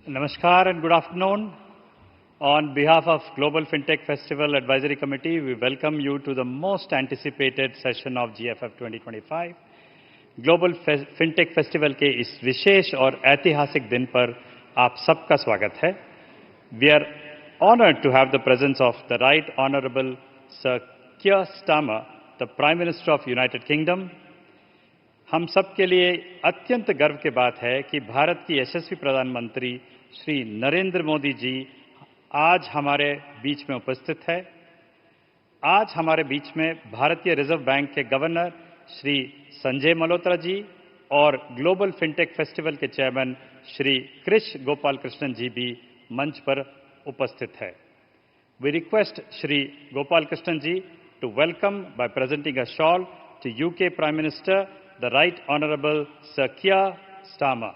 Namaskar and good afternoon. On behalf of Global FinTech Festival Advisory Committee, we welcome you to the most anticipated session of GFF 2025. Global fintech festival के इस विशेष और ऐतिहासिक दिन पर आप सबका स्वागत है. We are honored to have the presence of the Right Honorable Sir Keir Starmer, the Prime Minister of United Kingdom. हम सब के लिए अत्यंत गर्व की बात है कि भारत की यशस्वी प्रधानमंत्री श्री नरेंद्र मोदी जी आज हमारे बीच में उपस्थित है. आज हमारे बीच में भारतीय रिजर्व बैंक के गवर्नर श्री संजय मल्होत्रा जी और ग्लोबल फिनटेक फेस्टिवल के चेयरमैन श्री कृष गोपाल कृष्णन जी भी मंच पर उपस्थित है. We request Shri Gopalakrishnan ji to welcome by presenting a shawl to UK prime minister the right honourable sir Keir Starmer.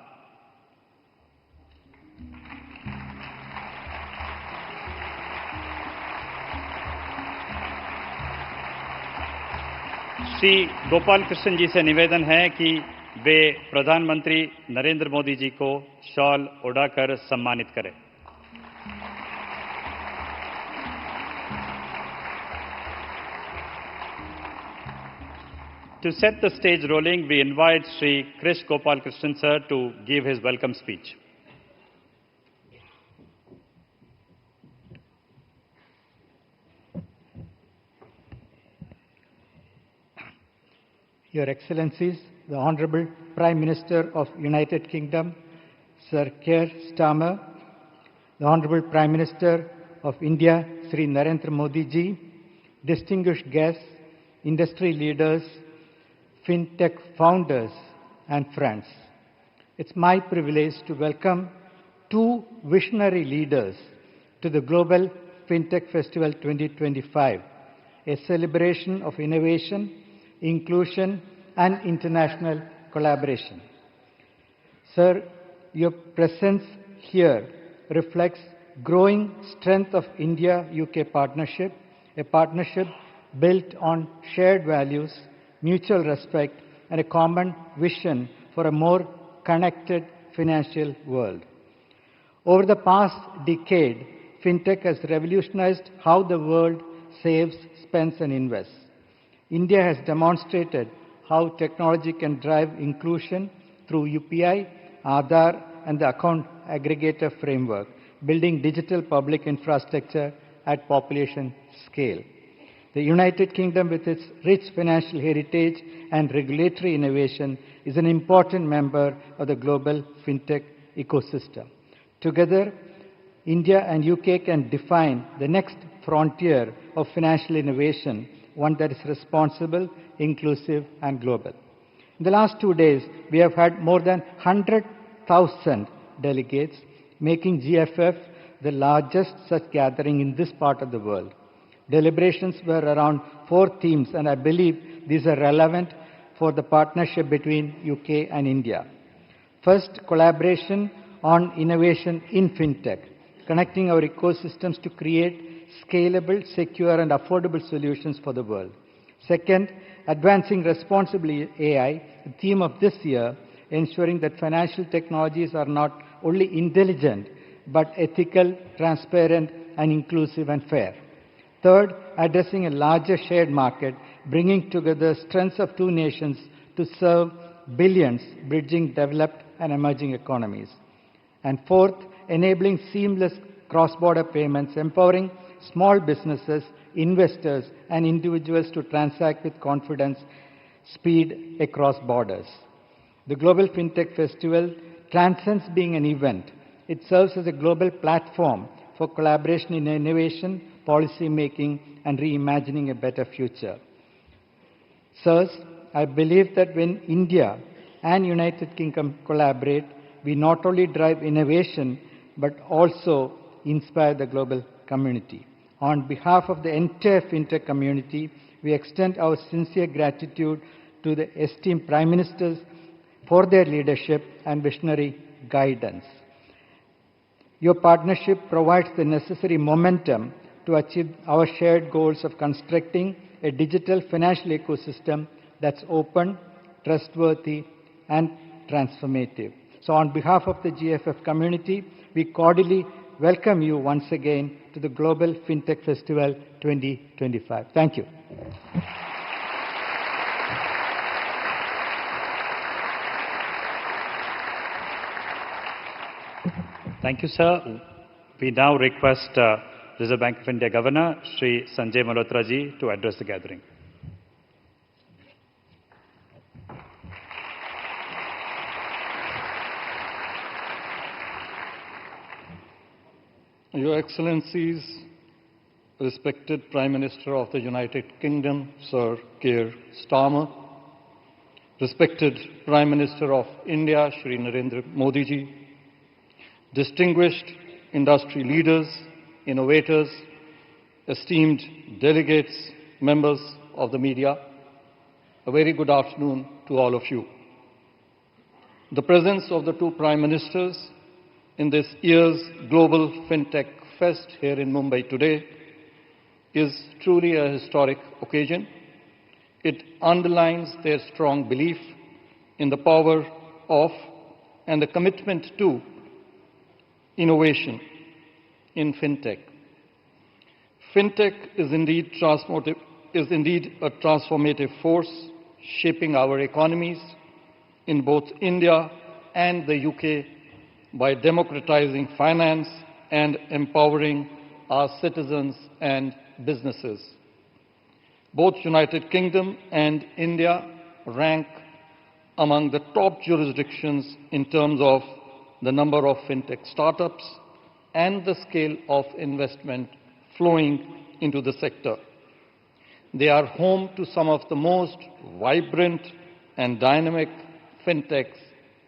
Shri Gopalakrishnan ji से निवेदन है कि वे प्रधानमंत्री नरेंद्र मोदी जी को शॉल ओढ़ाकर सम्मानित करें. To set the stage rolling, we invite Shri Krish Gopal Krishnan sir to give his welcome speech. Your Excellencies, the Honorable Prime Minister of United Kingdom, Sir Keir Starmer, the Honorable Prime Minister of India, Sri Narendra Modi ji, distinguished guests, industry leaders, fintech founders and friends. It's my privilege to welcome two visionary leaders to the Global FinTech Festival 2025, a celebration of innovation, inclusion and international collaboration. Sir, your presence here reflects growing strength of India-UK partnership, a partnership built on shared values, mutual respect and a common vision for a more connected financial world. Over the past decade, FinTech has revolutionized how the world saves, spends and invests. India has demonstrated how technology can drive inclusion through UPI, Aadhaar and the account aggregator framework, building digital public infrastructure at population scale. The United Kingdom, with its rich financial heritage and regulatory innovation, is an important member of the global fintech ecosystem. Together, India and UK can define the next frontier of financial innovation, one that is responsible, inclusive and global. In the last 2 days, we have had more than 100,000 delegates, making GFF the largest such gathering in this part of the world. Deliberations were around 4 themes, and I believe these are relevant for the partnership between UK and India. First, collaboration on innovation in fintech, connecting our ecosystems to create scalable, secure and affordable solutions for the world. Second, advancing responsibly AI, the theme of this year, ensuring that financial technologies are not only intelligent, but ethical, transparent and inclusive and fair. Third, addressing a larger shared market, bringing together strengths of 2 nations to serve billions, bridging developed and emerging economies. And fourth, enabling seamless cross-border payments, empowering small businesses, investors and individuals to transact with confidence, speed across borders. The Global FinTech Festival transcends being an event. It serves as a global platform for collaboration in innovation, policy making and reimagining a better future. Sirs, I believe that when India and United Kingdom collaborate, we not only drive innovation, but also inspire the global community. On behalf of the entire FinTech community, we extend our sincere gratitude to the esteemed Prime Ministers for their leadership and visionary guidance. Your partnership provides the necessary momentum to achieve our shared goals of constructing a digital financial ecosystem that's open, trustworthy, and transformative. So on behalf of the GFF community, we cordially welcome you once again to the Global FinTech Festival 2025. Thank you. Thank you, sir. We now request Reserve Bank of India Governor, Shri Sanjay Malhotra ji, to address the gathering. Your Excellencies, respected Prime Minister of the United Kingdom, Sir Keir Starmer, respected Prime Minister of India, Shri Narendra Modi ji, distinguished industry leaders, innovators, esteemed delegates, members of the media, a very good afternoon to all of you. The presence of the two Prime Ministers in this year's Global FinTech Fest here in Mumbai today is truly a historic occasion. It underlines their strong belief in the power of and the commitment to innovation in FinTech. FinTech is indeed a transformative force shaping our economies in both India and the UK by democratizing finance and empowering our citizens and businesses. Both United Kingdom and India rank among the top jurisdictions in terms of the number of FinTech startups and the scale of investment flowing into the sector. They are home to some of the most vibrant and dynamic FinTechs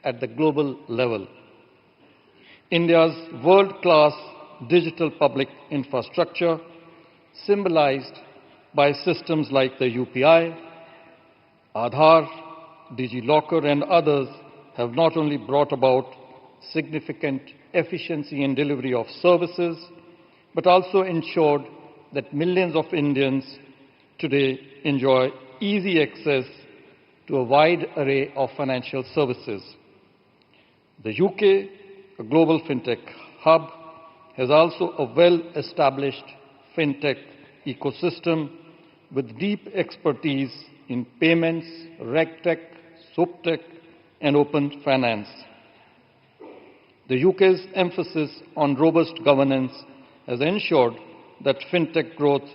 at the global level. India's world-class digital public infrastructure, symbolized by systems like the UPI, Aadhaar, DigiLocker and others, have not only brought about significant efficiency in delivery of services, but also ensured that millions of Indians today enjoy easy access to a wide array of financial services. The UK, a global FinTech hub, has also a well-established FinTech ecosystem with deep expertise in payments, RegTech, SupTech, and open finance. The UK's emphasis on robust governance has ensured that FinTech growth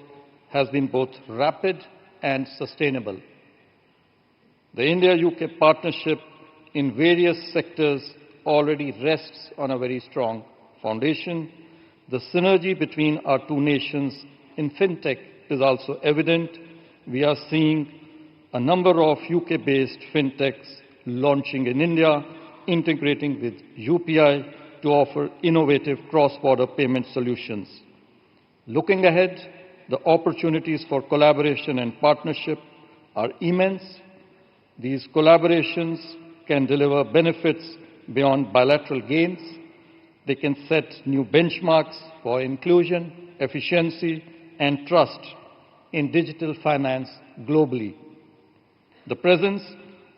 has been both rapid and sustainable. The India-UK partnership in various sectors already rests on a very strong foundation. The synergy between our two nations in FinTech is also evident. We are seeing a number of UK-based FinTechs launching in India, integrating with UPI to offer innovative cross-border payment solutions. Looking ahead, the opportunities for collaboration and partnership are immense. These collaborations can deliver benefits beyond bilateral gains. They can set new benchmarks for inclusion, efficiency, and trust in digital finance globally. The presence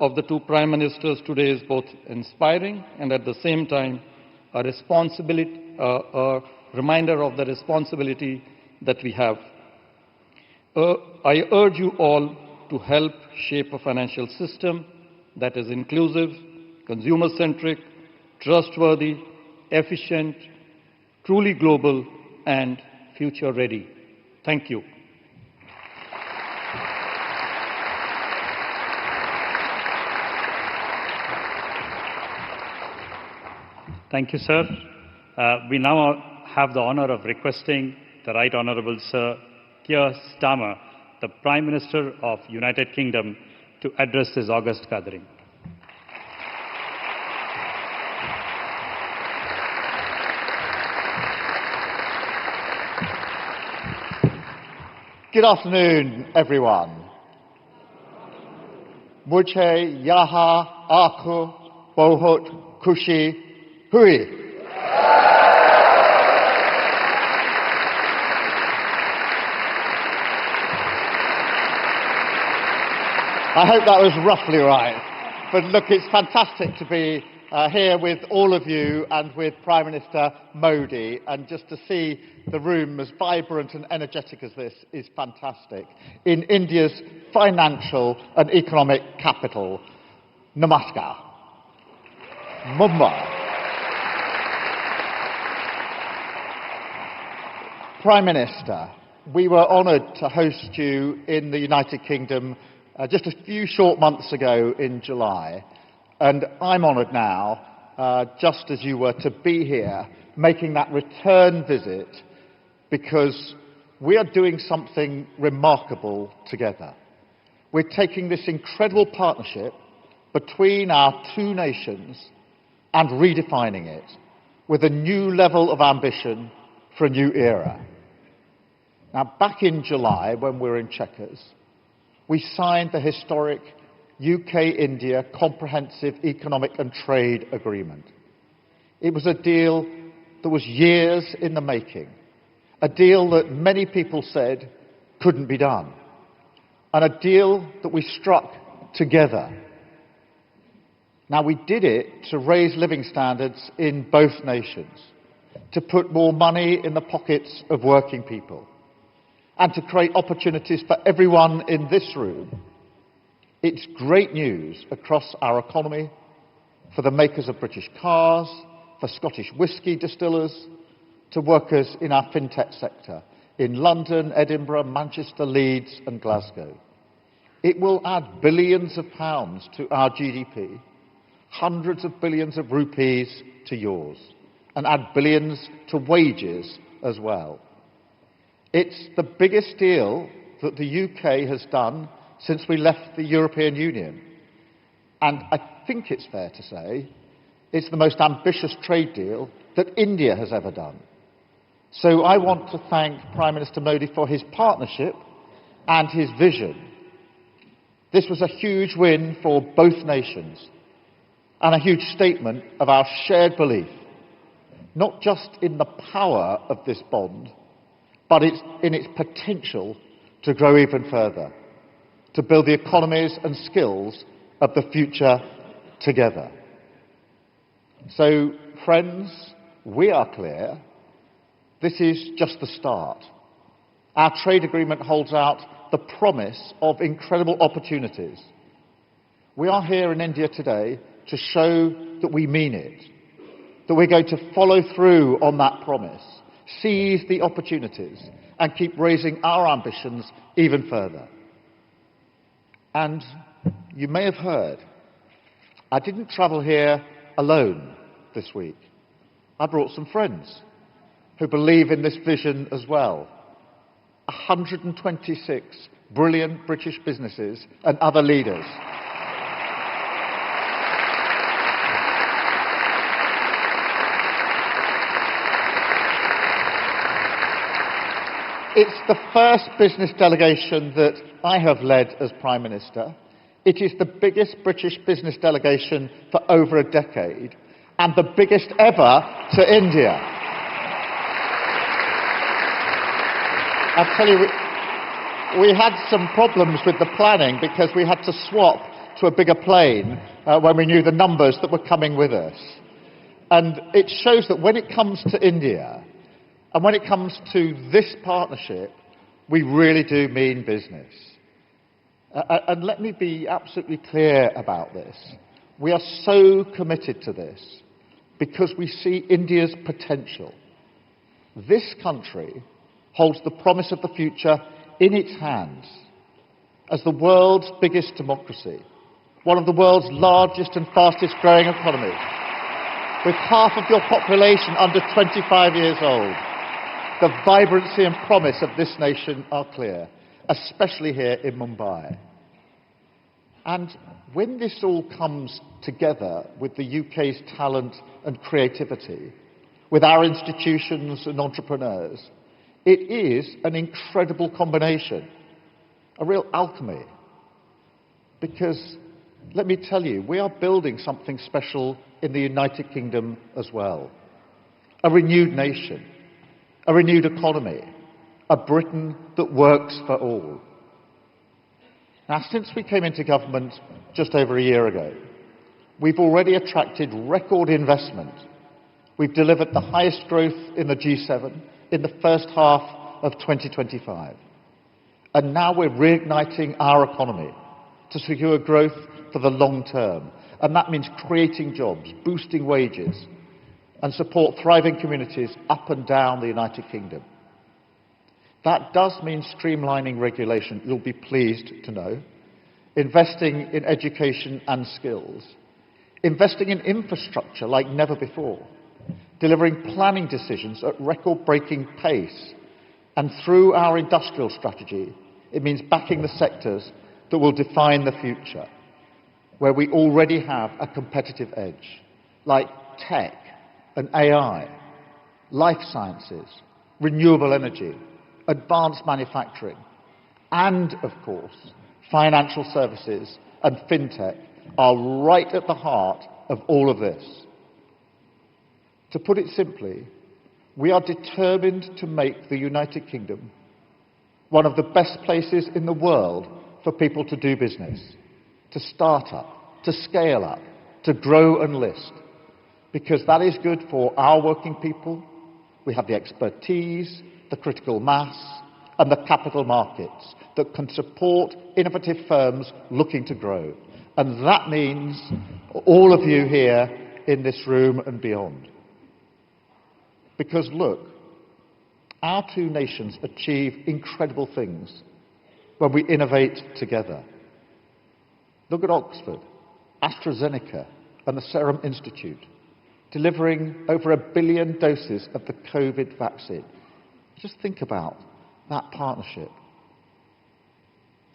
of the two Prime Ministers today is both inspiring and at the same time a reminder of the responsibility that we have. I urge you all to help shape a financial system that is inclusive, consumer-centric, trustworthy, efficient, truly global, and future-ready. Thank you. Thank you, sir. We now have the honor of requesting the Right Honourable Sir Keir Starmer, the Prime Minister of United Kingdom, to address this august gathering. Good afternoon, everyone. Mujhe yaha aapko bahut khushi hui. I hope that was roughly right. But look, it's fantastic to be here with all of you and with Prime Minister Modi, and just to see the room as vibrant and energetic as this is fantastic, in India's financial and economic capital. Namaskar. Mumbai. Prime Minister, we were honoured to host you in the United Kingdom just a few short months ago in July. And I'm honoured now, just as you were, to be here making that return visit, because we are doing something remarkable together. We're taking this incredible partnership between our two nations and redefining it with a new level of ambition for a new era. Now, back in July, when we were in Chequers, we signed the historic UK-India Comprehensive Economic and Trade Agreement. It was a deal that was years in the making, a deal that many people said couldn't be done, and a deal that we struck together. Now, we did it to raise living standards in both nations, to put more money in the pockets of working people, and to create opportunities for everyone in this room. It's great news across our economy, for the makers of British cars, for Scottish whisky distillers, to workers in our fintech sector in London, Edinburgh, Manchester, Leeds and Glasgow. It will add billions of pounds to our GDP, hundreds of billions of rupees to yours, and add billions to wages as well. It's the biggest deal that the UK has done since we left the European Union. And I think it's fair to say it's the most ambitious trade deal that India has ever done. So I want to thank Prime Minister Modi for his partnership and his vision. This was a huge win for both nations and a huge statement of our shared belief, not just in the power of this bond, but in its potential to grow even further, to build the economies and skills of the future together. So, friends, we are clear. This is just the start. Our trade agreement holds out the promise of incredible opportunities. We are here in India today to show that we mean it, that we're going to follow through on that promise, seize the opportunities, and keep raising our ambitions even further. And you may have heard, I didn't travel here alone this week. I brought some friends who believe in this vision as well. 126 brilliant British businesses and other leaders. It's the first business delegation that I have led as Prime Minister. It is the biggest British business delegation for over a decade, and the biggest ever to India. I tell you, we had some problems with the planning because we had to swap to a bigger plane when we knew the numbers that were coming with us. And it shows that when it comes to India, and when it comes to this partnership, we really do mean business. And let me be absolutely clear about this. We are so committed to this because we see India's potential. This country holds the promise of the future in its hands as the world's biggest democracy, one of the world's largest and fastest growing economies, with half of your population under 25 years old. The vibrancy and promise of this nation are clear, especially here in Mumbai. And when this all comes together with the UK's talent and creativity, with our institutions and entrepreneurs, it is an incredible combination, a real alchemy. Because, let me tell you, we are building something special in the United Kingdom as well. A renewed nation, a renewed economy, a Britain that works for all. Now, since we came into government just over a year ago, We've already attracted record investment. We've delivered the highest growth in the G7 in the first half of 2025. And now we're reigniting our economy to secure growth for the long term. And that means creating jobs, boosting wages, and support thriving communities up and down the United Kingdom. That does mean streamlining regulation, you'll be pleased to know, investing in education and skills, investing in infrastructure like never before, delivering planning decisions at record-breaking pace, and through our industrial strategy, it means backing the sectors that will define the future, where we already have a competitive edge, like tech and AI, life sciences, renewable energy, advanced manufacturing, and, of course, financial services and fintech are right at the heart of all of this. To put it simply, we are determined to make the United Kingdom one of the best places in the world for people to do business, to start up, to scale up, to grow and list, because that is good for our working people. We have the expertise, the critical mass, and the capital markets that can support innovative firms looking to grow. And that means all of you here in this room and beyond. Because look, our two nations achieve incredible things when we innovate together. Look at Oxford, AstraZeneca, and the Serum Institute, delivering over 1 billion doses of the COVID vaccine. Just think about that partnership.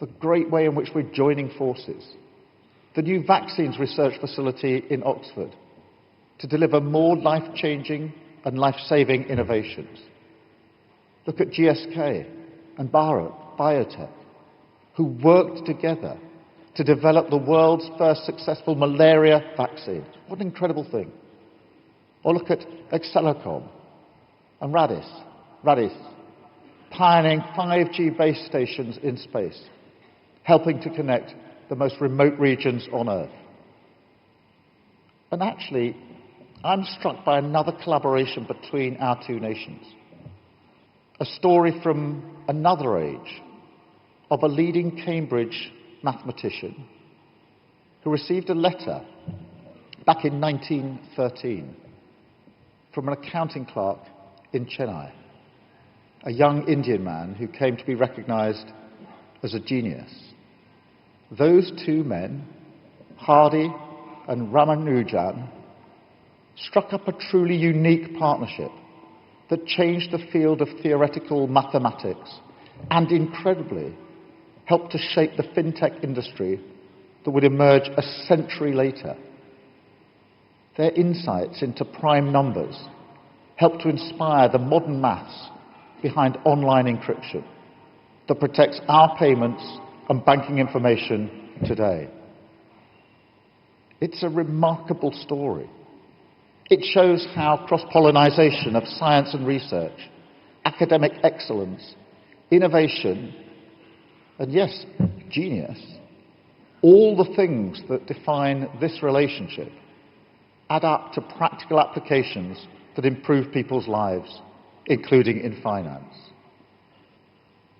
The great way in which we're joining forces. The new vaccines research facility in Oxford to deliver more life-changing and life-saving innovations. Look at GSK and Biotech, who worked together to develop the world's first successful malaria vaccine. What an incredible thing. Or look at Accelercom and Radis, pioneering 5G base stations in space, helping to connect the most remote regions on Earth. And actually, I'm struck by another collaboration between our two nations. A story from another age of a leading Cambridge mathematician who received a letter back in 1913 from an accounting clerk in Chennai, a young Indian man who came to be recognized as a genius. Those two men, Hardy and Ramanujan, struck up a truly unique partnership that changed the field of theoretical mathematics and, incredibly, helped to shape the fintech industry that would emerge a century later. Their insights into prime numbers helped to inspire the modern maths behind online encryption that protects our payments and banking information today. It's a remarkable story. It shows how cross-pollination of science and research, academic excellence, innovation, and yes, genius, all the things that define this relationship add up to practical applications that improve people's lives, including in finance.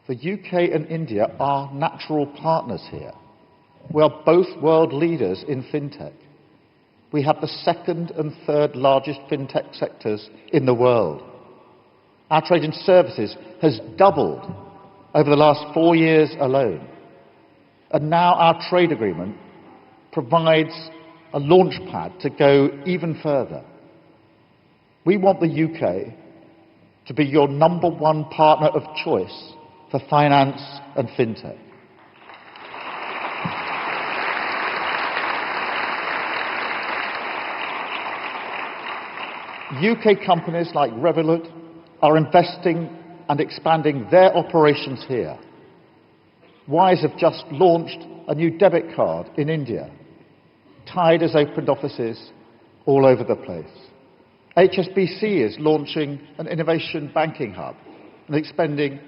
The UK and India are natural partners here. We are both world leaders in fintech. We have the second and third largest fintech sectors in the world. Our trade in services has doubled over the last 4 years alone. And now our trade agreement provides a launch pad to go even further. We want the UK to be your #1 partner of choice for finance and fintech. UK companies like Revolut are investing and expanding their operations here. Wise have just launched a new debit card in India. Tide has opened offices all over the place. HSBC is launching an innovation banking hub and expanding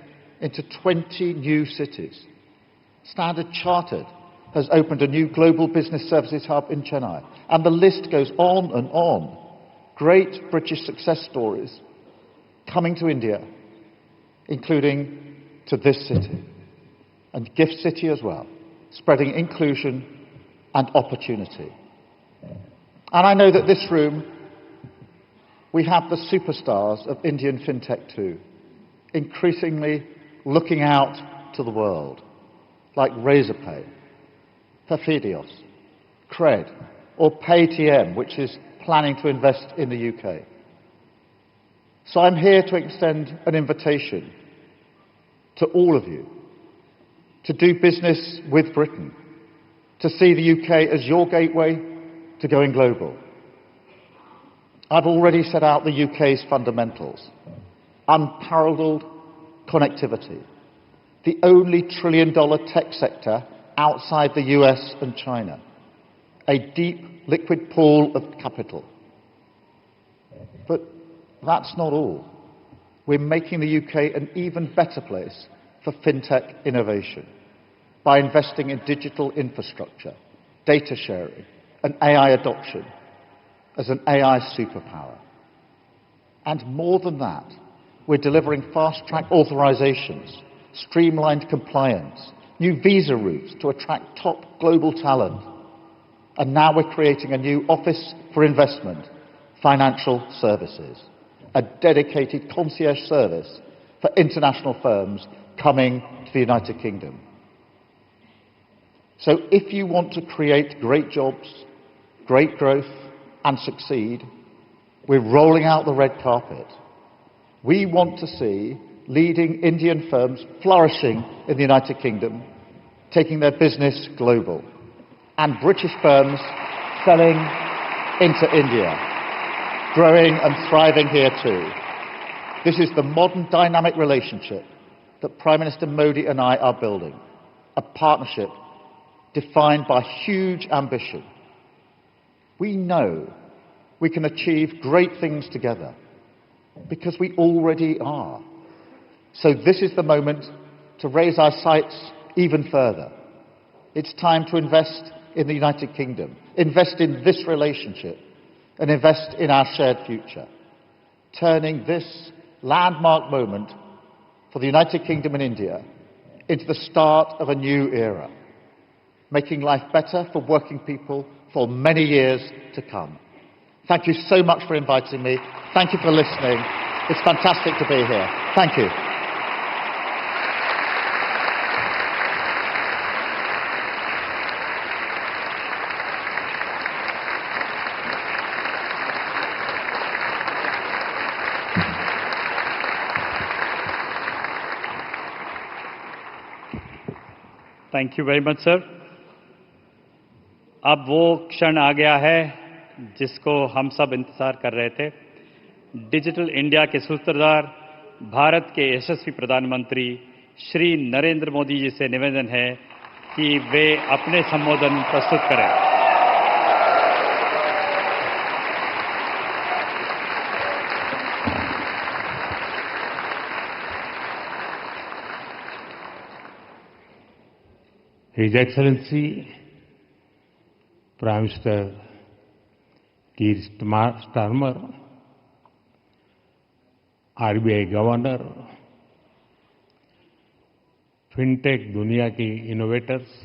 into 20 new cities. Standard Chartered has opened a new global business services hub in Chennai. And the list goes on and on. Great British success stories coming to India, including to this city, and Gift City as well, spreading inclusion and opportunity. And I know that this room, we have the superstars of Indian fintech too, increasingly looking out to the world, like Razorpay, Perfidios, Cred, or Paytm, which is planning to invest in the UK. So I'm here to extend an invitation to all of you to do business with Britain, to see the UK as your gateway to going global. I've already set out the UK's fundamentals: unparalleled connectivity, the only trillion-dollar tech sector outside the US and China, a deep liquid pool of capital. But that's not all. We're making the UK an even better place for fintech innovation by investing in digital infrastructure, data sharing, and AI adoption as an AI superpower. And more than that, we're delivering fast-track authorizations, streamlined compliance, new visa routes to attract top global talent. And now we're creating a new Office for Investment, Financial Services, a dedicated concierge service for international firms coming to the United Kingdom. So if you want to create great jobs, great growth, and succeed, we're rolling out the red carpet. We want to see leading Indian firms flourishing in the United Kingdom, taking their business global, and British firms selling into India, growing and thriving here too. This is the modern dynamic relationship that Prime Minister Modi and I are building, a partnership defined by huge ambition. We know we can achieve great things together because we already are. So this is the moment to raise our sights even further. It's time to invest in the United Kingdom, invest in this relationship, and invest in our shared future, turning this landmark moment for the United Kingdom and India into the start of a new era, making life better for working people for many years to come. Thank you so much for inviting me. Thank you for listening. It's fantastic to be here. Thank you. Thank you very much sir. अब वो क्षण आ गया है जिसको हम सब इंतजार कर रहे थे। डिजिटल इंडिया के सूत्रधार भारत के यशस्वी प्रधानमंत्री श्री नरेंद्र मोदी जी से निवेदन है कि वे अपने संबोधन प्रस्तुत करें। His Excellency Prime Minister Keir Starmer, RBI Governor, FinTech दुनिया की इनोवेटर्स,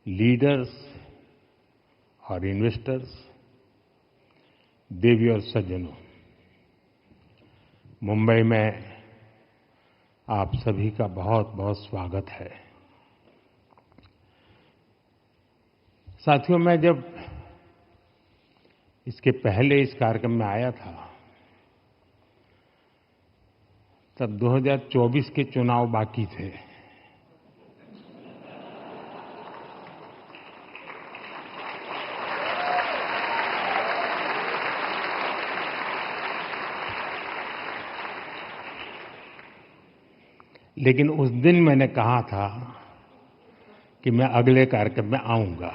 लीडर्स और इन्वेस्टर्स, देवी और सज्जनों, मुंबई में आप सभी का बहुत बहुत स्वागत है। साथियों, मैं जब इसके पहले इस कार्यक्रम में आया था तब 2024 के चुनाव बाकी थे। लेकिन उस दिन मैंने कहा था कि मैं अगले कार्यक्रम में आऊंगा।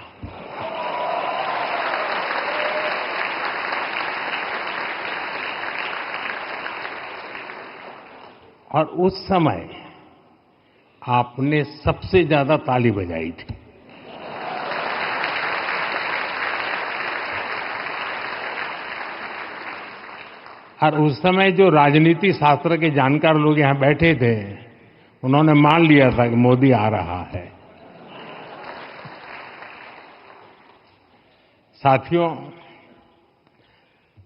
और उस समय आपने सबसे ज्यादा ताली बजाई थी। और उस समय जो राजनीति शास्त्र के जानकार लोग यहां बैठे थे, उन्होंने मान लिया था कि मोदी आ रहा है। साथियों,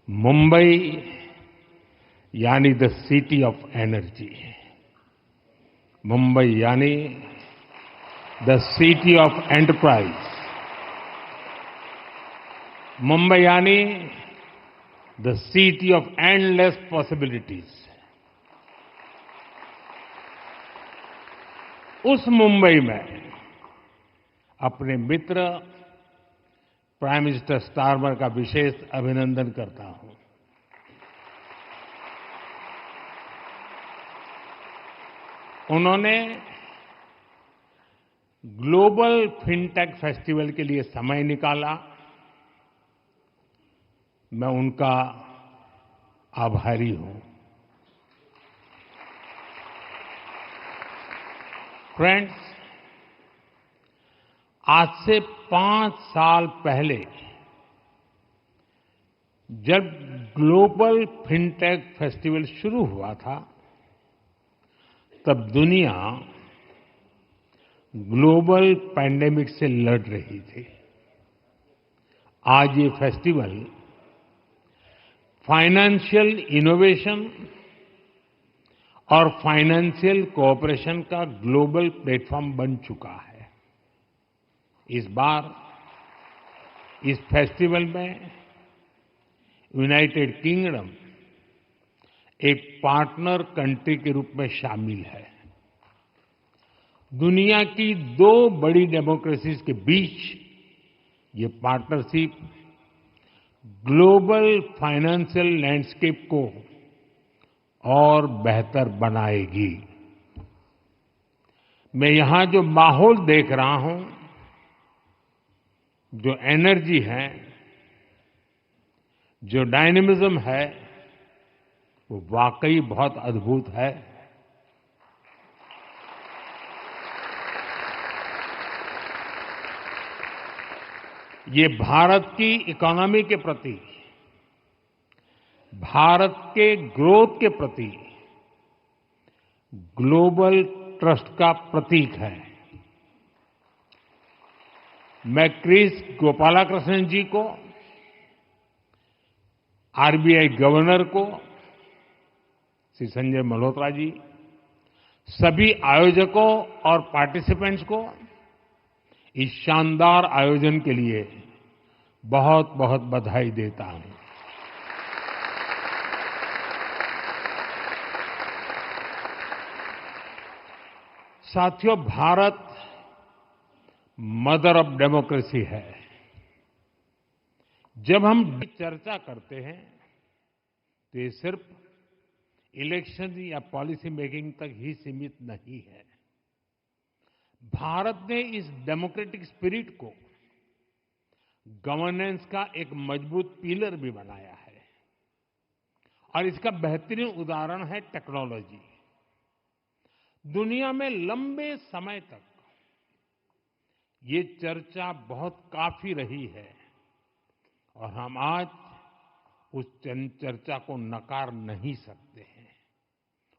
मुंबई यानी the city of energy, Mumbai यानी the city of enterprise, Mumbai यानी the city of endless possibilities. उस मुंबई में अपने मित्र प्राइम मिनिस्टर स्टारमर का विशेष अभिनंदन करता हूं। उन्होंने ग्लोबल फिनटेक फेस्टिवल के लिए समय निकाला। मैं उनका आभारी हूं। फ्रेंड्स, आज से 5 साल पहले जब ग्लोबल फिनटेक फेस्टिवल शुरू हुआ था, तब दुनिया ग्लोबल पैंडेमिक से लड़ रही थी। आज ये फेस्टिवल फाइनेंशियल इनोवेशन और फाइनेंशियल कोऑपरेशन का ग्लोबल प्लेटफॉर्म बन चुका है। इस बार इस फेस्टिवल में यूनाइटेड किंगडम एक पार्टनर कंट्री के रूप में शामिल है। दुनिया की 2 बड़ी डेमोक्रेसीज के बीच ये पार्टनरशिप ग्लोबल फाइनेंशियल लैंडस्केप को और बेहतर बनाएगी। मैं यहां जो माहौल देख रहा हूं, जो एनर्जी है, जो डायनेमिज्म है, वो वाकई बहुत अद्भुत है। ये भारत की इकोनॉमी के प्रति, भारत के ग्रोथ के प्रति ग्लोबल ट्रस्ट का प्रतीक है। मैं क्रिस गोपालाकृष्णन जी को, आरबीआई गवर्नर को, श्री संजय मल्होत्रा जी, सभी आयोजकों और पार्टिसिपेंट्स को इस शानदार आयोजन के लिए बहुत बहुत बधाई देता हूं। साथियों, भारत मदर ऑफ डेमोक्रेसी है। जब हम चर्चा करते हैं तो ये सिर्फ इलेक्शन या पॉलिसी मेकिंग तक ही सीमित नहीं है। भारत ने इस डेमोक्रेटिक स्पिरिट को गवर्नेंस का एक मजबूत पिलर भी बनाया है। और इसका बेहतरीन उदाहरण है टेक्नोलॉजी। दुनिया में लंबे समय तक ये चर्चा बहुत काफी रही है और हम आज उस चर्चा को नकार नहीं सकते हैं।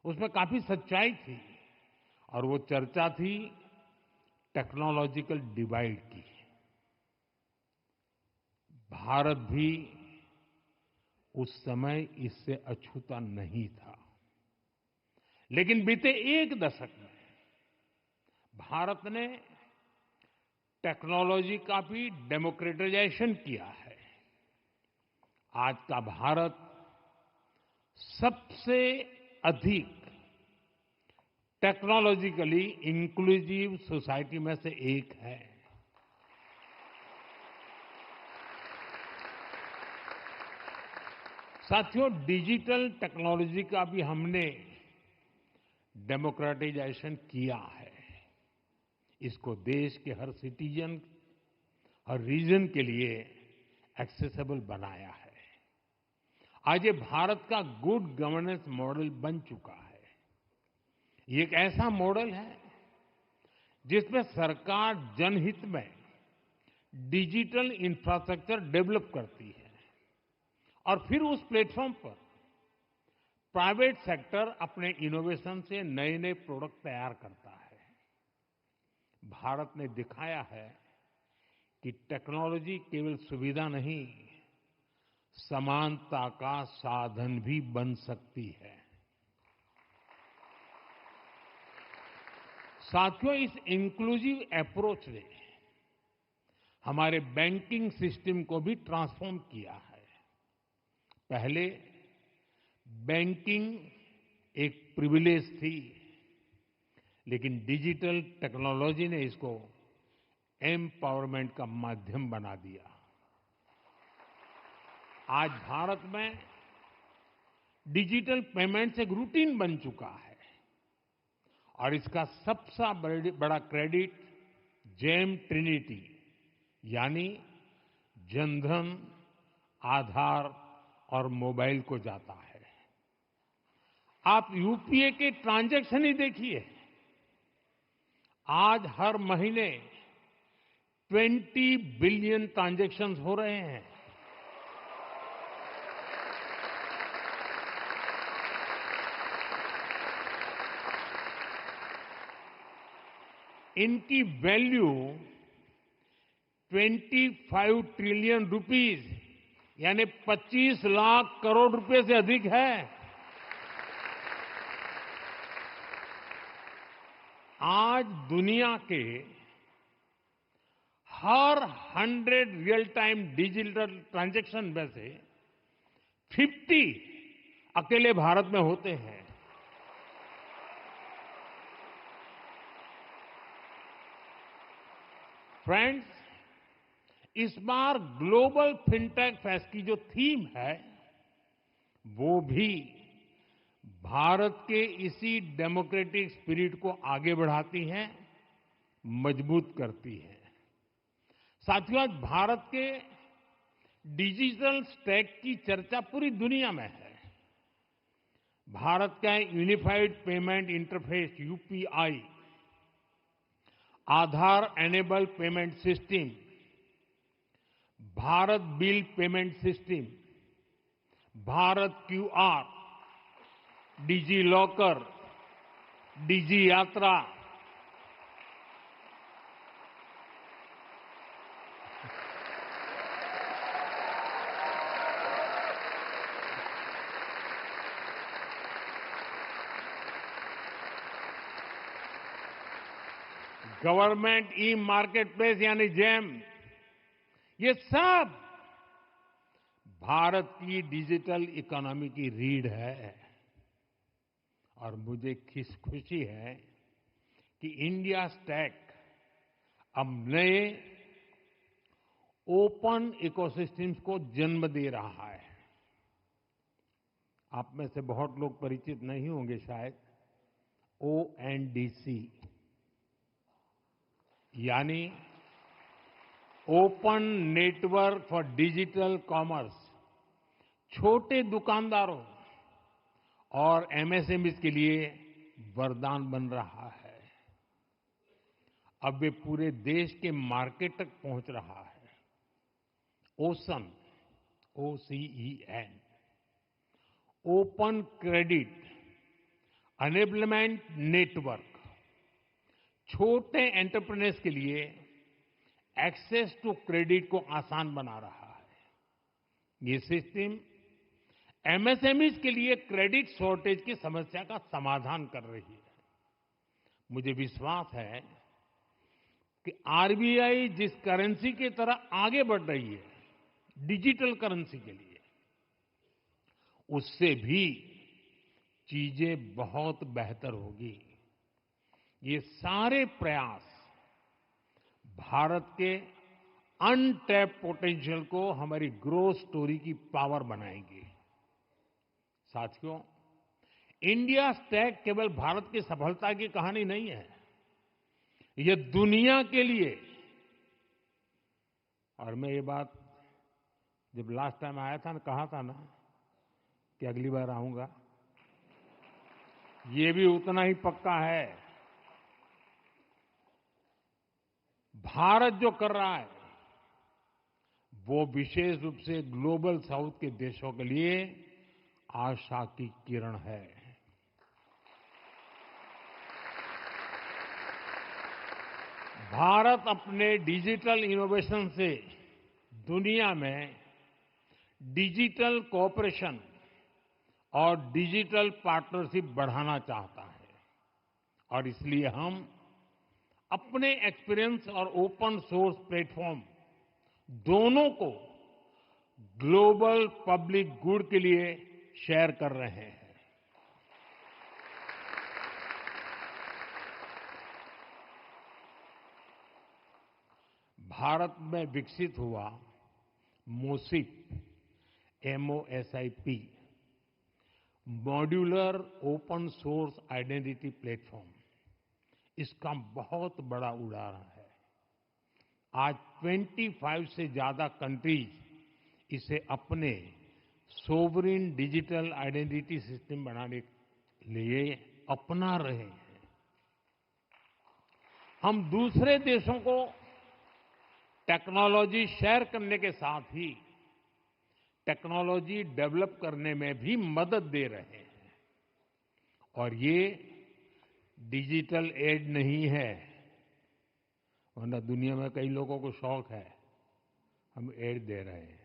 उसमें काफी सच्चाई थी और वो चर्चा थी टेक्नोलॉजिकल डिवाइड की। भारत भी उस समय इससे अछूता नहीं था। लेकिन बीते 1 दशक में भारत ने टेक्नोलॉजी का भी डेमोक्रेटाइजेशन किया है। आज का भारत सबसे अधिक टेक्नोलॉजिकली इंक्लूसिव सोसाइटी में से एक है। साथियों, डिजिटल टेक्नोलॉजी का भी हमने डेमोक्रेटाइजेशन किया है। इसको देश के हर सिटीजन, हर रीजन के लिए एक्सेसिबल बनाया है। आज ये भारत का गुड गवर्नेंस मॉडल बन चुका है। ये एक ऐसा मॉडल है जिसमें सरकार जनहित में डिजिटल इंफ्रास्ट्रक्चर डेवलप करती है और फिर उस प्लेटफॉर्म पर प्राइवेट सेक्टर अपने इनोवेशन से नए नए प्रोडक्ट तैयार करता है। भारत ने दिखाया है कि टेक्नोलॉजी केवल सुविधा नहीं, समानता का साधन भी बन सकती है। साथियों, इस इंक्लूसिव अप्रोच ने हमारे बैंकिंग सिस्टम को भी ट्रांसफॉर्म किया है। पहले बैंकिंग एक प्रिविलेज थी, लेकिन डिजिटल टेक्नोलॉजी ने इसको एम्पावरमेंट का माध्यम बना दिया। आज भारत में डिजिटल पेमेंट्स एक रूटीन बन चुका है और इसका सबसे बड़ा क्रेडिट जेम ट्रिनिटी यानी जनधन, आधार और मोबाइल को जाता है। आप यूपीआई के ट्रांजैक्शन ही देखिए, आज हर महीने 20 बिलियन ट्रांजैक्शंस हो रहे हैं। इनकी वैल्यू 25 ट्रिलियन रुपीस यानी 25 लाख करोड़ रुपए से अधिक है। आज दुनिया के हर 100 रियल टाइम डिजिटल ट्रांजैक्शन में से 50 अकेले भारत में होते हैं। फ्रेंड्स, इस बार ग्लोबल फिनटेक फेस्ट की जो थीम है वो भी भारत के इसी डेमोक्रेटिक स्पिरिट को आगे बढ़ाती है, मजबूत करती है। साथियों, आज भारत के डिजिटल स्टैक की चर्चा पूरी दुनिया में है। भारत का unified payment interface UPI, Aadhaar enable payment system, Bharat bill payment system, Bharat QR, DigiLocker, DigiYatra, government e marketplace यानी जेम, ये सब भारत की डिजिटल इकोनॉमी की रीढ़ है। और मुझे खुशी है कि इंडिया स्टैक अब नए ओपन इकोसिस्टम्स को जन्म दे रहा है। आप में से बहुत लोग परिचित नहीं होंगे शायद ओएनडीसी यानी open network for digital commerce छोटे दुकानदारों और एमएसएमईज के लिए वरदान बन रहा है। अब वे पूरे देश के मार्केट तक पहुंच रहा है। ओसन, OCEN, open credit enablement network छोटे एंटरप्रेन्योर्स के लिए एक्सेस टू क्रेडिट को आसान बना रहा है। ये सिस्टम एमएसएमईज के लिए क्रेडिट शॉर्टेज की समस्या का समाधान कर रही है। मुझे विश्वास है कि आरबीआई जिस करेंसी की तरह आगे बढ़ रही है डिजिटल करेंसी के लिए, उससे भी चीजें बहुत बेहतर होगी। ये सारे प्रयास भारत के अनटैप्ड पोटेंशियल को हमारी ग्रोथ स्टोरी की पावर बनाएंगे। साथियों, इंडिया स्टैक केवल भारत की सफलता की कहानी नहीं है, ये दुनिया के लिए। और मैं ये बात जब लास्ट टाइम आया था ना, कहा था ना कि अगली बार आऊंगा, ये भी उतना ही पक्का है। भारत जो कर रहा है वो विशेष रूप से ग्लोबल साउथ के देशों के लिए आशा की किरण है। भारत अपने डिजिटल इनोवेशन से दुनिया में डिजिटल कोऑपरेशन और डिजिटल पार्टनरशिप बढ़ाना चाहता है और इसलिए हम अपने एक्सपीरियंस और ओपन सोर्स प्लेटफॉर्म दोनों को ग्लोबल पब्लिक गुड के लिए शेयर कर रहे हैं। भारत में विकसित हुआ मोसिप MOSIP modular open source identity platform इसका बहुत बड़ा उदाहरण है। आज 25 से ज्यादा कंट्रीज इसे अपने सोवरिन डिजिटल आइडेंटिटी सिस्टम बनाने के लिए अपना रहे हैं। हम दूसरे देशों को टेक्नोलॉजी शेयर करने के साथ ही टेक्नोलॉजी डेवलप करने में भी मदद दे रहे हैं और ये डिजिटल एड नहीं है, वरना दुनिया में कई लोगों को शौक है, हम एड दे रहे हैं।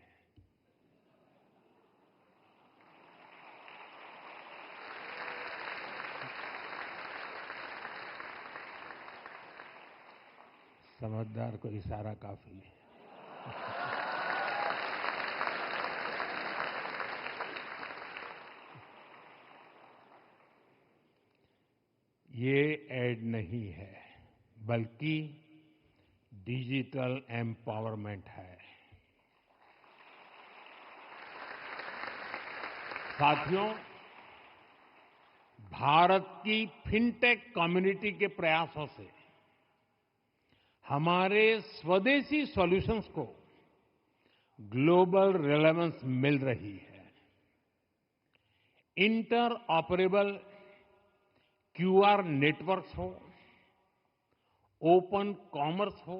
समझदार को इशारा काफी है। ये एड नहीं है बल्कि डिजिटल एम्पावरमेंट है। साथियों, भारत की फिनटेक कम्युनिटी के प्रयासों से हमारे स्वदेशी सॉल्यूशंस को ग्लोबल रेलेवेंस मिल रही है। इंटर ऑपरेबल QR नेटवर्क्स हो, ओपन कॉमर्स हो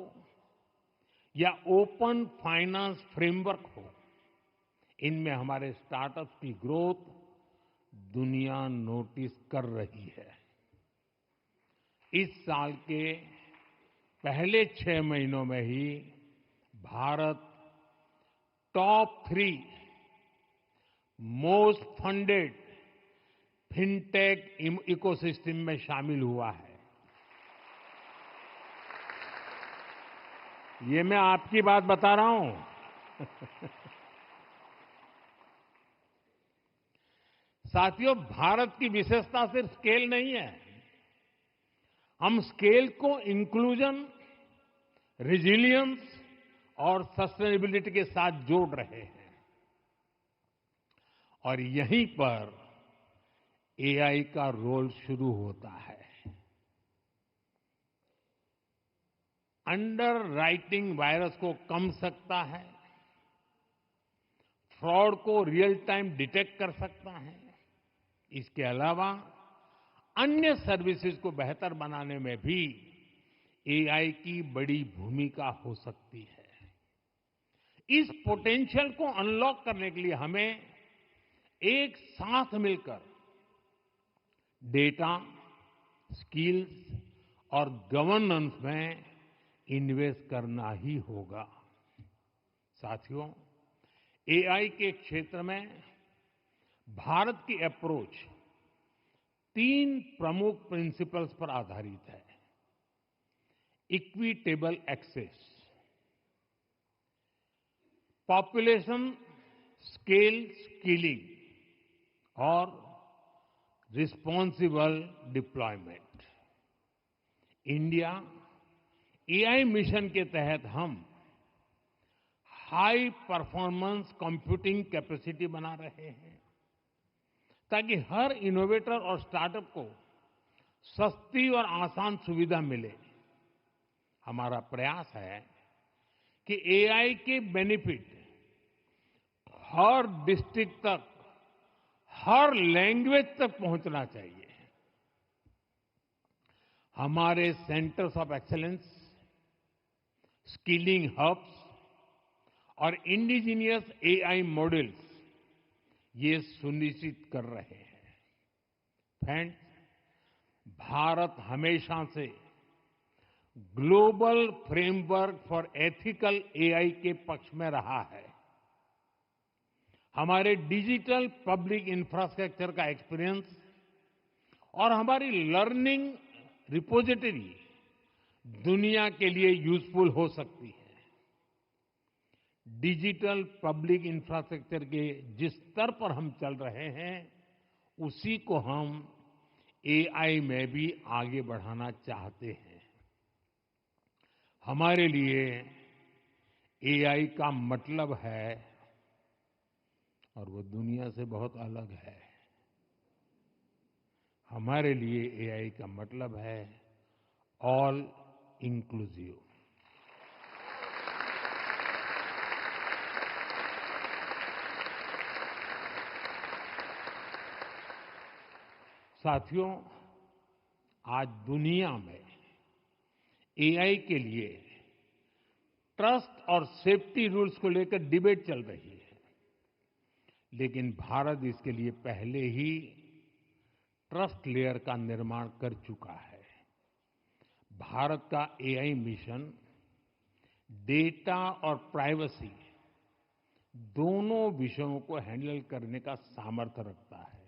या ओपन फाइनेंस फ्रेमवर्क हो, इनमें हमारे स्टार्टअप्स की ग्रोथ दुनिया नोटिस कर रही है। इस साल के पहले 6 महीनों में ही Bharat top 3 most funded fintech ecosystem में शामिल हुआ है। ये मैं आपकी बात बता रहा हूं। साथियों, भारत की विशेषता सिर्फ स्केल नहीं है, हम स्केल को इंक्लूजन, रेजिलियंस और सस्टेनेबिलिटी के साथ जोड़ रहे हैं और यहीं पर AI का रोल शुरू होता है। अंडर राइटिंग वायरस को कम सकता है, फ्रॉड को रियल टाइम डिटेक्ट कर सकता है। इसके अलावा अन्य सर्विसेज को बेहतर बनाने में भी AI की बड़ी भूमिका हो सकती है। इस पोटेंशियल को अनलॉक करने के लिए हमें एक साथ मिलकर डेटा, स्किल्स और गवर्नेंस में इन्वेस्ट करना ही होगा। साथियों, AI के क्षेत्र में भारत की अप्रोच 3 प्रमुख प्रिंसिपल्स पर आधारित है। Equitable access, population scale skilling और responsible deployment. India AI mission के तहत हम हाई परफॉर्मेंस कंप्यूटिंग कैपेसिटी बना रहे हैं ताकि हर इनोवेटर और स्टार्टअप को सस्ती और आसान सुविधा मिले। हमारा प्रयास है कि AI के बेनिफिट हर डिस्ट्रिक्ट तक, हर लैंग्वेज तक पहुंचना चाहिए। हमारे centres of excellence skilling hubs और इंडिजिनियस एआई मॉडल्स ये सुनिश्चित कर रहे हैं। फ्रेंड्स, भारत हमेशा से global framework for ethical AI के पक्ष में रहा है। हमारे डिजिटल पब्लिक इंफ्रास्ट्रक्चर का एक्सपीरियंस और हमारी लर्निंग रिपोजिटरी दुनिया के लिए यूजफुल हो सकती है। डिजिटल पब्लिक इंफ्रास्ट्रक्चर के जिस स्तर पर हम चल रहे हैं, उसी को हम एआई में भी आगे बढ़ाना चाहते हैं। हमारे लिए एआई का मतलब है, और वो दुनिया से बहुत अलग है। हमारे लिए एआई का मतलब है ऑल इंक्लूसिव। साथियों, आज दुनिया में एआई के लिए ट्रस्ट और सेफ्टी रूल्स को लेकर डिबेट चल रही है, लेकिन भारत इसके लिए पहले ही ट्रस्ट लेयर का निर्माण कर चुका है। भारत का एआई मिशन डेटा और प्राइवेसी दोनों विषयों को हैंडल करने का सामर्थ्य रखता है।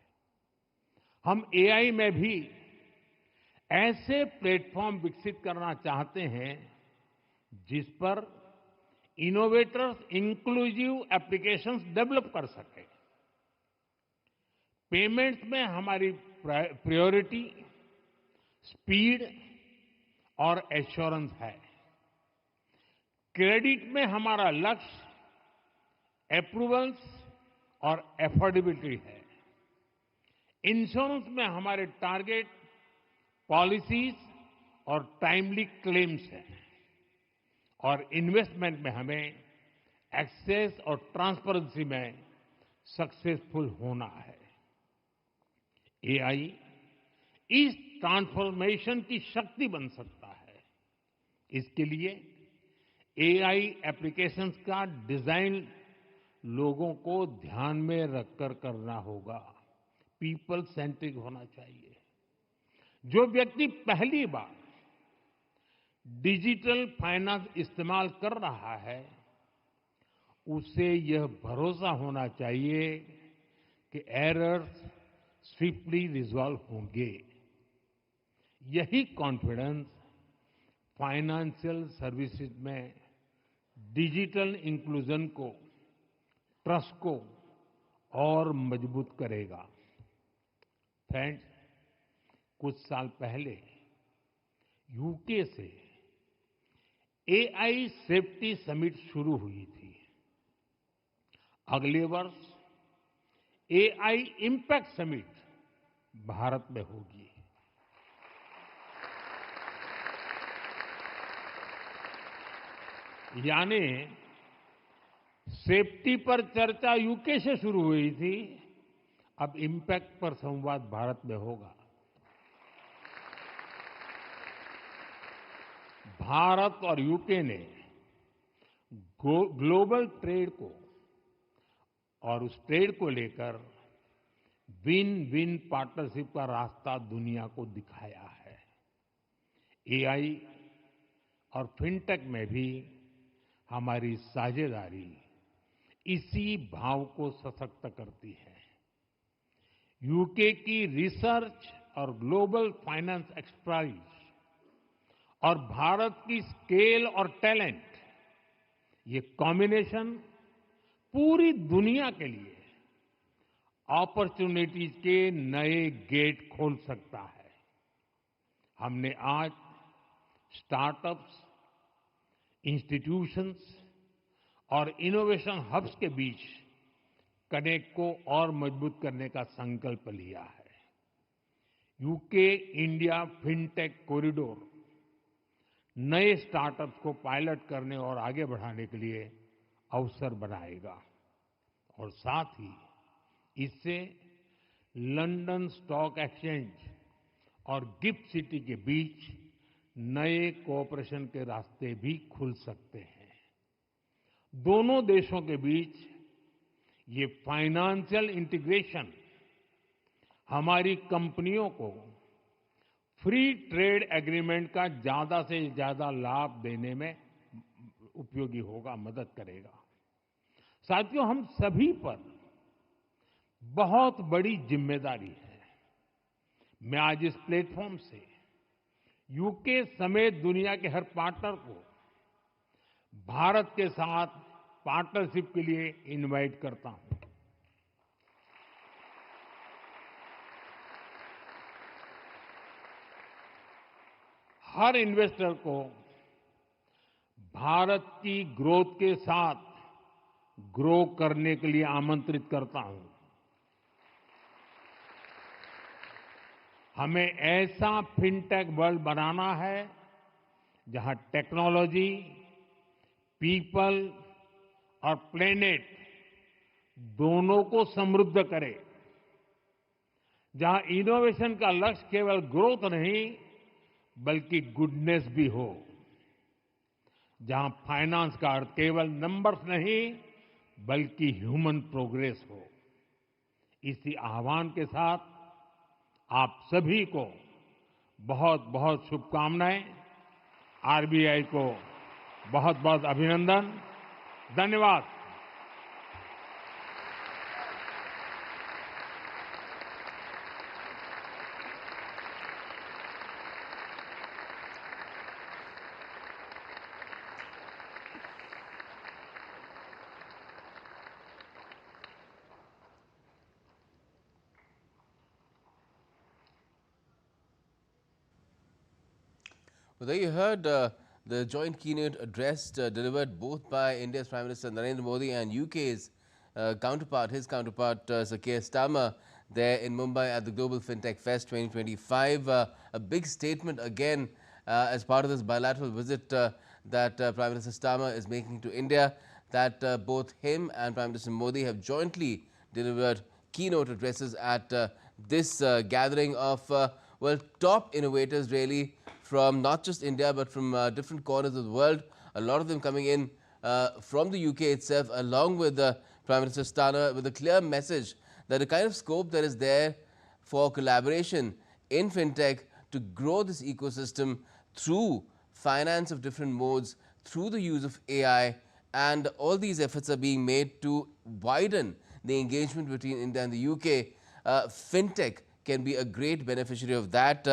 हम एआई में भी ऐसे प्लेटफॉर्म विकसित करना चाहते हैं जिस पर इनोवेटर्स इंक्लूसिव एप्लीकेशंस डेवलप कर सकें। पेमेंट्स में हमारी प्रायोरिटी स्पीड और एश्योरेंस है। क्रेडिट में हमारा लक्ष्य अप्रूवल्स और एफोर्डेबिलिटी है। इंश्योरेंस में हमारे टारगेट पॉलिसीज और टाइमली क्लेम्स हैं। और इन्वेस्टमेंट में हमें एक्सेस और ट्रांसपेरेंसी में सक्सेसफुल होना है। एआई इस ट्रांसफॉर्मेशन की शक्ति बन सकता है। इसके लिए एआई एप्लीकेशंस का डिजाइन लोगों को ध्यान में रखकर करना होगा। पीपल सेंट्रिक होना चाहिए। जो व्यक्ति पहली बार डिजिटल फाइनेंस इस्तेमाल कर रहा है, उसे यह भरोसा होना चाहिए कि एरर्स स्विफ्टली रिजॉल्व होंगे। यही कॉन्फिडेंस फाइनेंशियल सर्विसेज में डिजिटल इंक्लूजन को, ट्रस्ट को और मजबूत करेगा। फ्रेंड्स, कुछ साल पहले यूके से एआई सेफ्टी समिट शुरू हुई थी। अगले वर्ष एआई इम्पैक्ट समिट भारत में होगी। यानी सेफ्टी पर चर्चा यूके से शुरू हुई थी, अब इम्पैक्ट पर संवाद भारत में होगा। भारत और यूके ने ग्लोबल ट्रेड को और उस ट्रेड को लेकर विन विन पार्टनरशिप का रास्ता दुनिया को दिखाया है। एआई और फिनटेक में भी हमारी साझेदारी इसी भाव को सशक्त करती है। यूके की रिसर्च और ग्लोबल फाइनेंस एक्सपर्टीज और भारत की स्केल और टैलेंट, ये कॉम्बिनेशन पूरी दुनिया के लिए अपॉर्चुनिटीज के नए गेट खोल सकता है। हमने आज स्टार्टअप्स, इंस्टीट्यूशंस और इनोवेशन हब्स के बीच कनेक्ट को और मजबूत करने का संकल्प लिया है। यूके इंडिया फिनटेक कॉरिडोर नए स्टार्टअप्स को पायलट करने और आगे बढ़ाने के लिए अवसर बनाएगा और साथ ही इससे लंदन स्टॉक एक्सचेंज और गिफ्ट सिटी के बीच नए कोऑपरेशन के रास्ते भी खुल सकते हैं। दोनों देशों के बीच ये फाइनेंशियल इंटीग्रेशन हमारी कंपनियों को फ्री ट्रेड एग्रीमेंट का ज्यादा से ज्यादा लाभ देने में उपयोगी होगा, मदद करेगा। साथियों, हम सभी पर बहुत बड़ी जिम्मेदारी है। मैं आज इस प्लेटफॉर्म से यूके समेत दुनिया के हर पार्टनर को भारत के साथ पार्टनरशिप के लिए इनवाइट करता हूं। हर इन्वेस्टर को भारत की ग्रोथ के साथ ग्रो करने के लिए आमंत्रित करता हूं। हमें ऐसा फिनटेक वर्ल्ड बनाना है जहां टेक्नोलॉजी, पीपल और प्लेनेट दोनों को समृद्ध करे, जहां इनोवेशन का लक्ष्य केवल ग्रोथ नहीं बल्कि गुडनेस भी हो, जहां फाइनेंस का अर्थ केवल नंबर्स नहीं बल्कि ह्यूमन प्रोग्रेस हो। इसी आह्वान के साथ आप सभी को बहुत बहुत शुभकामनाएं। आरबीआई को बहुत बहुत अभिनंदन। धन्यवाद। Well, there you heard the joint keynote address delivered both by India's Prime Minister Narendra Modi and UK's counterpart, his counterpart Sir Keir Starmer, there in Mumbai at the Global FinTech Fest 2025. A big statement again as part of this bilateral visit that Prime Minister Starmer is making to India, that both him and Prime Minister Modi have jointly delivered keynote addresses at this gathering of well, top innovators really from not just India but from different corners of the world. A lot of them coming in from the UK itself, along with Prime Minister Starmer, with a clear message that the kind of scope that is there for collaboration in fintech to grow this ecosystem through finance of different modes, through the use of AI, and all these efforts are being made to widen the engagement between India and the UK. Fintech can be a great beneficiary of that.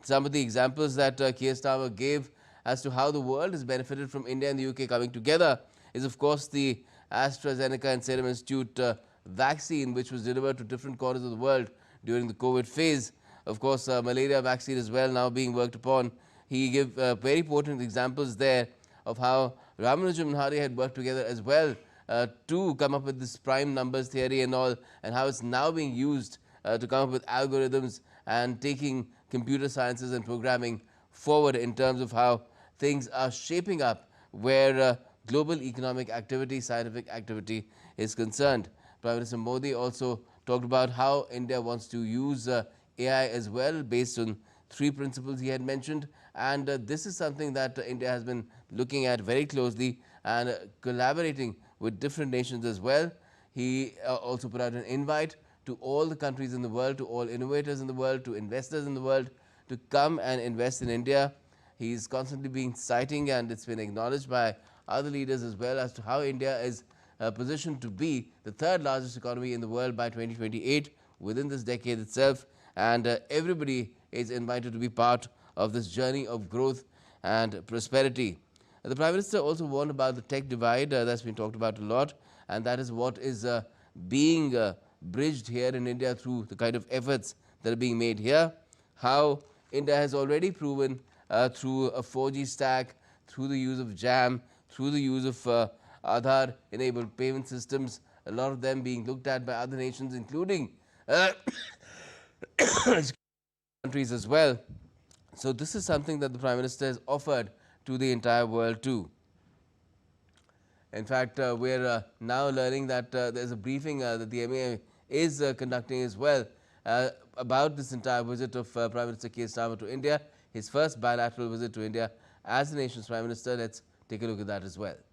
Some of the examples that Keir Starmer gave as to how the world has benefited from India and the UK coming together is, of course, the AstraZeneca and Serum Institute vaccine, which was delivered to different corners of the world during the COVID phase. Of course, malaria vaccine as well now being worked upon. He gave very potent examples there of how Ramanujan and Hari had worked together as well to come up with this prime numbers theory and all, and how it's now being used to come up with algorithms and taking computer sciences and programming forward in terms of how things are shaping up where global economic activity, scientific activity is concerned. Prime Minister Modi also talked about how India wants to use AI as well, based on 3 principles he had mentioned, and this is something that India has been looking at very closely and collaborating with different nations as well. He also put out an invite to all the countries in the world, to all innovators in the world, to investors in the world, to come and invest in India. He's constantly been citing, and it's been acknowledged by other leaders as well, as to how India is positioned to be the 3rd largest economy in the world by 2028 within this decade itself, and everybody is invited to be part of this journey of growth and prosperity. The Prime Minister also warned about the tech divide that's been talked about a lot, and that is what is being bridged here in India through the kind of efforts that are being made here. How India has already proven through a 4G stack, through the use of JAM, through the use of Aadhaar enabled payment systems, a lot of them being looked at by other nations, including countries as well. So this is something that the Prime Minister has offered to the entire world too. In fact, we're now learning that there's a briefing that the MEA is conducting as well about this entire visit of Prime Minister Keir Starmer to India. his first bilateral visit to India as the nation's Prime Minister. Let's take a look at that as well.